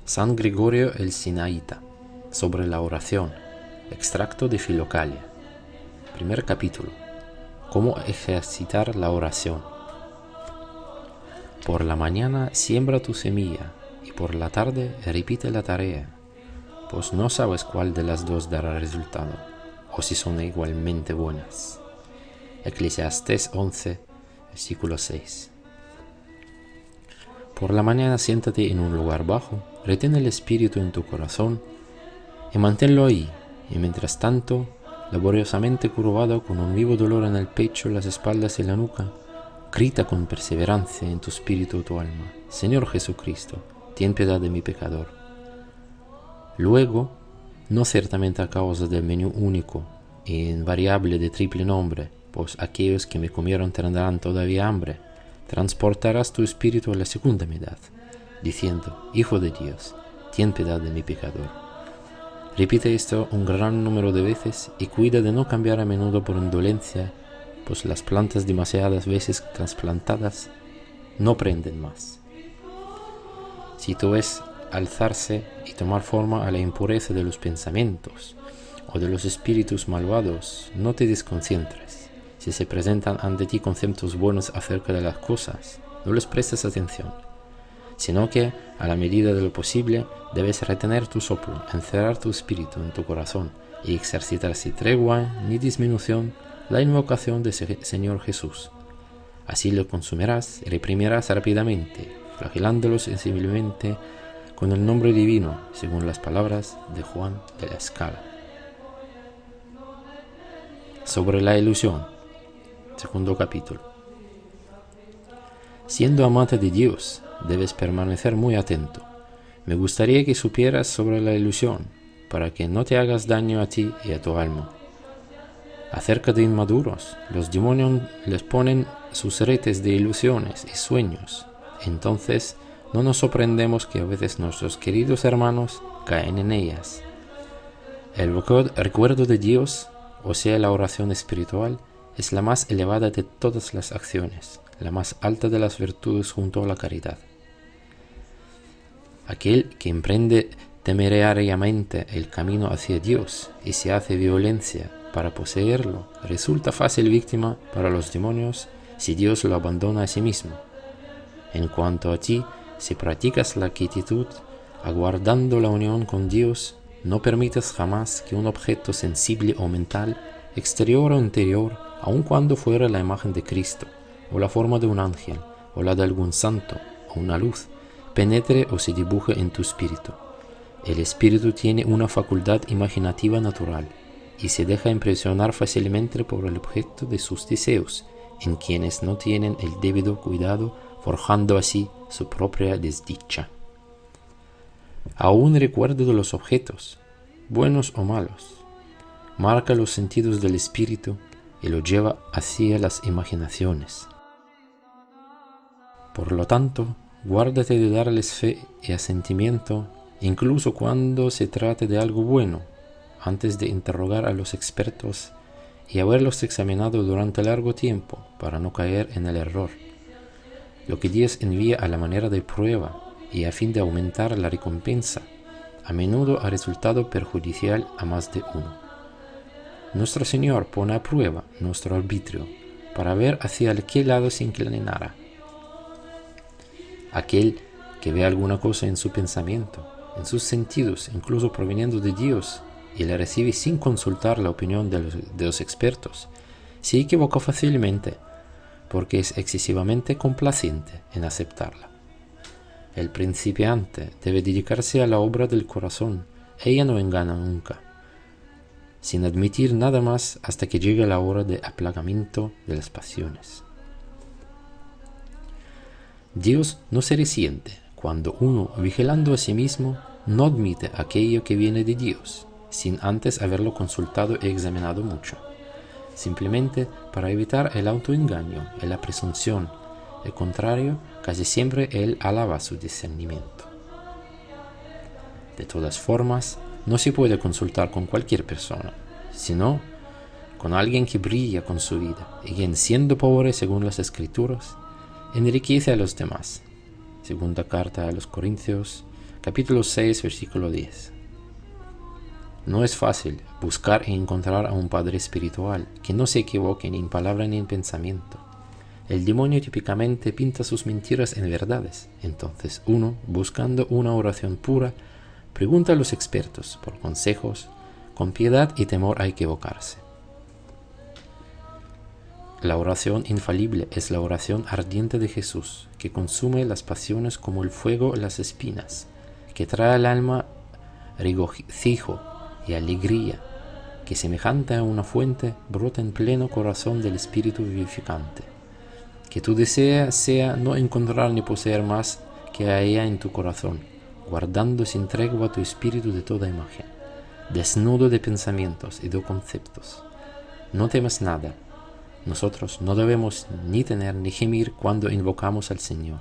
San Gregorio el Sinaíta, sobre la oración, extracto de Filocalia. Primer capítulo. Cómo ejercitar la oración. Por la mañana siembra tu semilla, y por la tarde repite la tarea, pues no sabes cuál de las dos dará resultado, o si son igualmente buenas. Eclesiastés 11, versículo 6. Por la mañana siéntate en un lugar bajo, retén el espíritu en tu corazón y manténlo ahí, y mientras tanto, laboriosamente curvado con un vivo dolor en el pecho, las espaldas y la nuca, grita con perseverancia en tu espíritu o tu alma: Señor Jesucristo, ten piedad de mi pecador. Luego, no ciertamente a causa del menú único e invariable de triple nombre, pues aquellos que me comieron tendrán todavía hambre, transportarás tu espíritu a la segunda mitad, diciendo: Hijo de Dios, ten piedad de mi pecador. Repite esto un gran número de veces y cuida de no cambiar a menudo por indolencia, pues las plantas demasiadas veces trasplantadas no prenden más. Si tú ves alzarse y tomar forma a la impureza de los pensamientos o de los espíritus malvados, no te desconcentres. Si se presentan ante ti conceptos buenos acerca de las cosas, no les prestes atención, sino que, a la medida de lo posible, debes retener tu soplo, encerrar tu espíritu en tu corazón y exercitar sin tregua ni disminución la invocación del Señor Jesús. Así lo consumirás y reprimirás rápidamente, flagelándolo sensiblemente con el nombre divino, según las palabras de Juan de la Escala. Sobre la ilusión. Segundo capítulo. Siendo amante de Dios, debes permanecer muy atento. Me gustaría que supieras sobre la ilusión, para que no te hagas daño a ti y a tu alma. Acerca de inmaduros, los demonios les ponen sus redes de ilusiones y sueños. Entonces, no nos sorprendemos que a veces nuestros queridos hermanos caen en ellas. El recuerdo de Dios, o sea, la oración espiritual, es la más elevada de todas las acciones, la más alta de las virtudes junto a la caridad. Aquel que emprende temerariamente el camino hacia Dios y se hace violencia para poseerlo, resulta fácil víctima para los demonios si Dios lo abandona a sí mismo. En cuanto a ti, si practicas la quietud, aguardando la unión con Dios, no permitas jamás que un objeto sensible o mental, exterior o interior, aun cuando fuera la imagen de Cristo, o la forma de un ángel, o la de algún santo, o una luz, penetre o se dibuje en tu espíritu. El espíritu tiene una facultad imaginativa natural, y se deja impresionar fácilmente por el objeto de sus deseos, en quienes no tienen el debido cuidado, forjando así su propia desdicha. Aún recuerdo de los objetos, buenos o malos, marca los sentidos del espíritu y lo lleva hacia las imaginaciones. Por lo tanto, guárdate de darles fe y asentimiento, incluso cuando se trate de algo bueno, antes de interrogar a los expertos y haberlos examinado durante largo tiempo para no caer en el error. Lo que Dios envía a la manera de prueba y a fin de aumentar la recompensa, a menudo ha resultado perjudicial a más de uno. Nuestro Señor pone a prueba nuestro arbitrio para ver hacia qué lado se inclinará. Aquel que ve alguna cosa en su pensamiento, en sus sentidos, incluso proveniendo de Dios, y la recibe sin consultar la opinión de los expertos, se equivoca fácilmente, porque es excesivamente complaciente en aceptarla. El principiante debe dedicarse a la obra del corazón, ella no engana nunca, sin admitir nada más hasta que llegue la hora de aplacamiento de las pasiones. Dios no se resiente cuando uno, vigilando a sí mismo, no admite aquello que viene de Dios, sin antes haberlo consultado y examinado mucho, simplemente para evitar el autoengaño y la presunción. Al contrario, casi siempre él alaba su discernimiento. De todas formas, no se puede consultar con cualquier persona, sino con alguien que brilla con su vida y quien, siendo pobre según las Escrituras, enriquece a los demás. Segunda carta a los Corintios, Capítulo 6, versículo 10. No es fácil buscar y encontrar a un padre espiritual que no se equivoque ni en palabra ni en pensamiento. El demonio típicamente pinta sus mentiras en verdades. Entonces uno, buscando una oración pura, pregunta a los expertos por consejos, con piedad y temor a equivocarse. La oración infalible es la oración ardiente de Jesús, que consume las pasiones como el fuego las espinas, que trae al alma regocijo y alegría, que semejante a una fuente brota en pleno corazón del Espíritu vivificante. Que tu deseo sea no encontrar ni poseer más que a ella en tu corazón, guardando sin tregua tu espíritu de toda imagen, desnudo de pensamientos y de conceptos. No temas nada. Nosotros no debemos ni tener ni gemir cuando invocamos al Señor.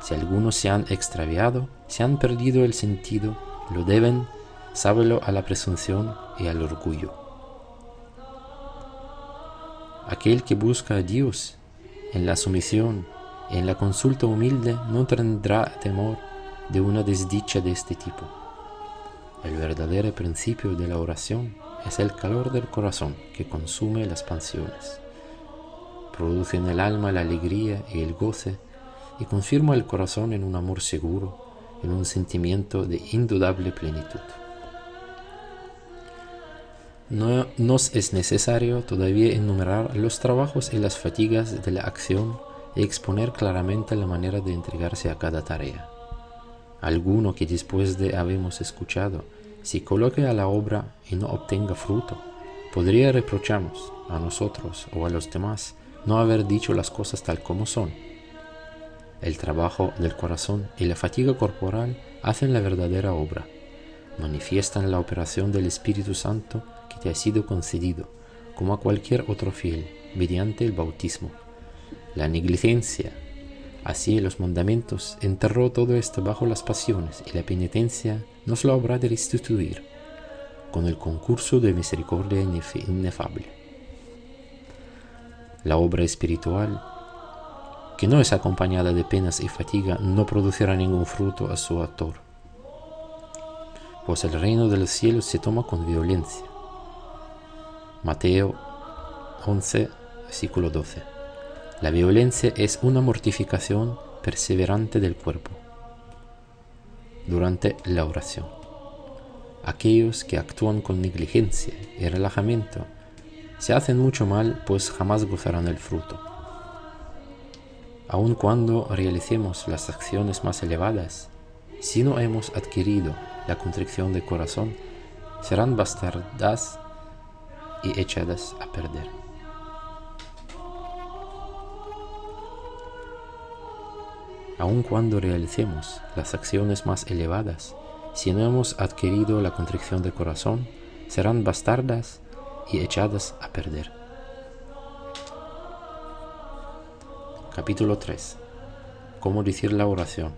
Si algunos se han extraviado, se han perdido el sentido, lo deben, sábelo, a la presunción y al orgullo. Aquel que busca a Dios en la sumisión y en la consulta humilde no tendrá temor de una desdicha de este tipo. El verdadero principio de la oración es el calor del corazón que consume las pasiones, produce en el alma la alegría y el goce y confirma el corazón en un amor seguro, en un sentimiento de indudable plenitud. No nos es necesario todavía enumerar los trabajos y las fatigas de la acción y exponer claramente la manera de entregarse a cada tarea. Alguno que después de habemos escuchado se coloque a la obra y no obtenga fruto, podría reprocharnos a nosotros o a los demás no haber dicho las cosas tal como son. El trabajo del corazón y la fatiga corporal hacen la verdadera obra, manifiestan la operación del Espíritu Santo que te ha sido concedido, como a cualquier otro fiel, mediante el bautismo. La negligencia hacia los mandamientos enterró todo esto bajo las pasiones y la penitencia nos lo habrá de restituir con el concurso de misericordia inefable. La obra espiritual, que no es acompañada de penas y fatiga, no producirá ningún fruto a su autor, pues el reino de los cielos se toma con violencia. Mateo 11, versículo 12. La violencia es una mortificación perseverante del cuerpo durante la oración. Aquellos que actúan con negligencia y relajamiento se hacen mucho mal, pues jamás gozarán el fruto. Aun cuando realicemos las acciones más elevadas, si no hemos adquirido la contrición de corazón, serán bastardas y echadas a perder. Aun cuando realicemos las acciones más elevadas, si no hemos adquirido la contrición de corazón, serán bastardas y echadas a perder. Capítulo 3. ¿Cómo decir la oración?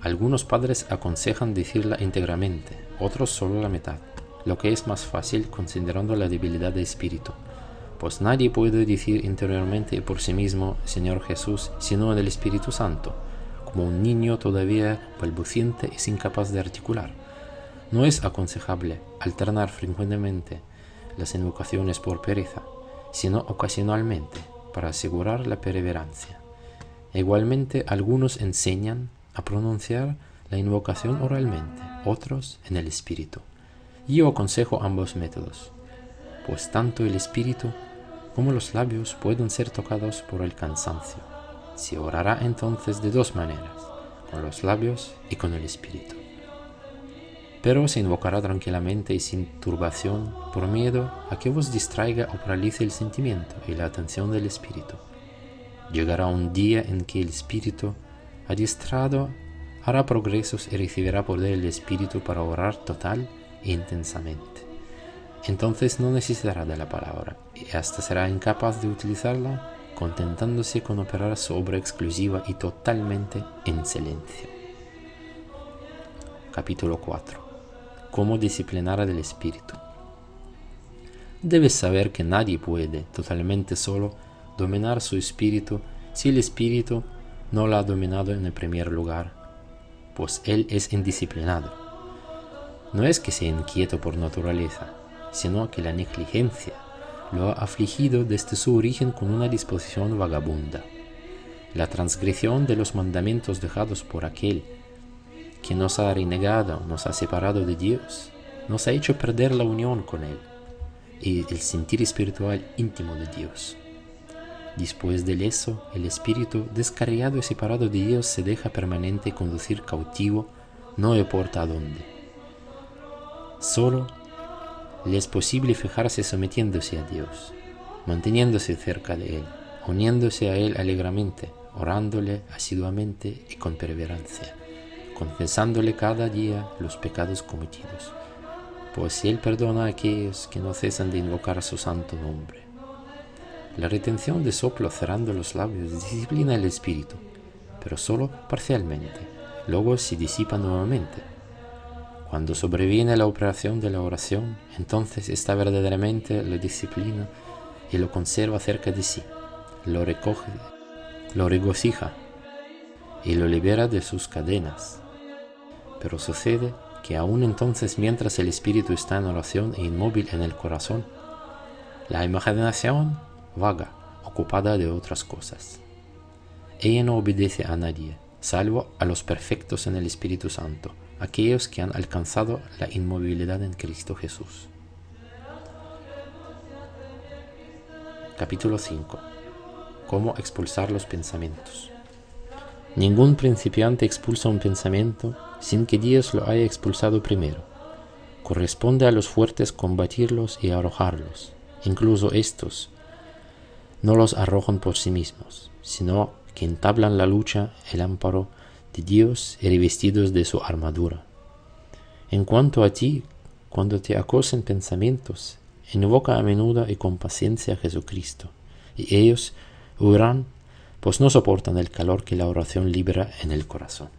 Algunos padres aconsejan decirla íntegramente, otros solo la mitad, lo que es más fácil considerando la debilidad de espíritu, pues nadie puede decir interiormente y por sí mismo Señor Jesús, sino en el Espíritu Santo, como un niño todavía balbuciente y incapaz de articular. No es aconsejable alternar frecuentemente las invocaciones por pereza, sino ocasionalmente, para asegurar la perseverancia. Igualmente, algunos enseñan a pronunciar la invocación oralmente, otros en el espíritu. Yo aconsejo ambos métodos, pues tanto el espíritu como los labios pueden ser tocados por el cansancio. Se orará entonces de dos maneras, con los labios y con el espíritu. Pero se invocará tranquilamente y sin turbación, por miedo a que vos distraiga o paralice el sentimiento y la atención del espíritu. Llegará un día en que el espíritu, adiestrado, hará progresos y recibirá poder del espíritu para orar total e intensamente. Entonces no necesitará de la palabra y hasta será incapaz de utilizarla, contentándose con operar su obra exclusiva y totalmente en silencio. Capítulo 4. ¿Cómo disciplinar al espíritu? Debes saber que nadie puede, totalmente solo, dominar su espíritu si el espíritu no lo ha dominado en el primer lugar. pues él es indisciplinado. No es que sea inquieto por naturaleza, sino que la negligencia lo ha afligido desde su origen con una disposición vagabunda. La transgresión de los mandamientos dejados por aquel que nos ha renegado, nos ha separado de Dios, nos ha hecho perder la unión con Él y el sentir espiritual íntimo de Dios. Después de eso, el espíritu descarriado y separado de Dios se deja permanente conducir cautivo, no importa a dónde. Solo le es posible fijarse sometiéndose a Dios, manteniéndose cerca de Él, uniéndose a Él alegremente, orándole asiduamente y con perseverancia, confesándole cada día los pecados cometidos, pues Él perdona a aquellos que no cesan de invocar su santo nombre. La retención de soplo cerrando los labios disciplina el espíritu, pero solo parcialmente, luego se disipa nuevamente. Cuando sobreviene la operación de la oración, entonces ésta verdaderamente lo disciplina y lo conserva cerca de sí, lo recoge, lo regocija y lo libera de sus cadenas. Pero sucede que aún entonces, mientras el espíritu está en oración e inmóvil en el corazón, la imaginación vaga, ocupada de otras cosas. Ella no obedece a nadie, salvo a los perfectos en el Espíritu Santo, aquellos que han alcanzado la inmovilidad en Cristo Jesús. Capítulo 5. Cómo expulsar los pensamientos. Ningún principiante expulsa un pensamiento sin que Dios lo haya expulsado primero. Corresponde a los fuertes combatirlos y arrojarlos. Incluso estos no los arrojan por sí mismos, sino que entablan la lucha el amparo de Dios y revestidos de su armadura. En cuanto a ti, cuando te acosen pensamientos, invoca a menudo y con paciencia a Jesucristo, y ellos huirán, pues no soportan el calor que la oración libera en el corazón.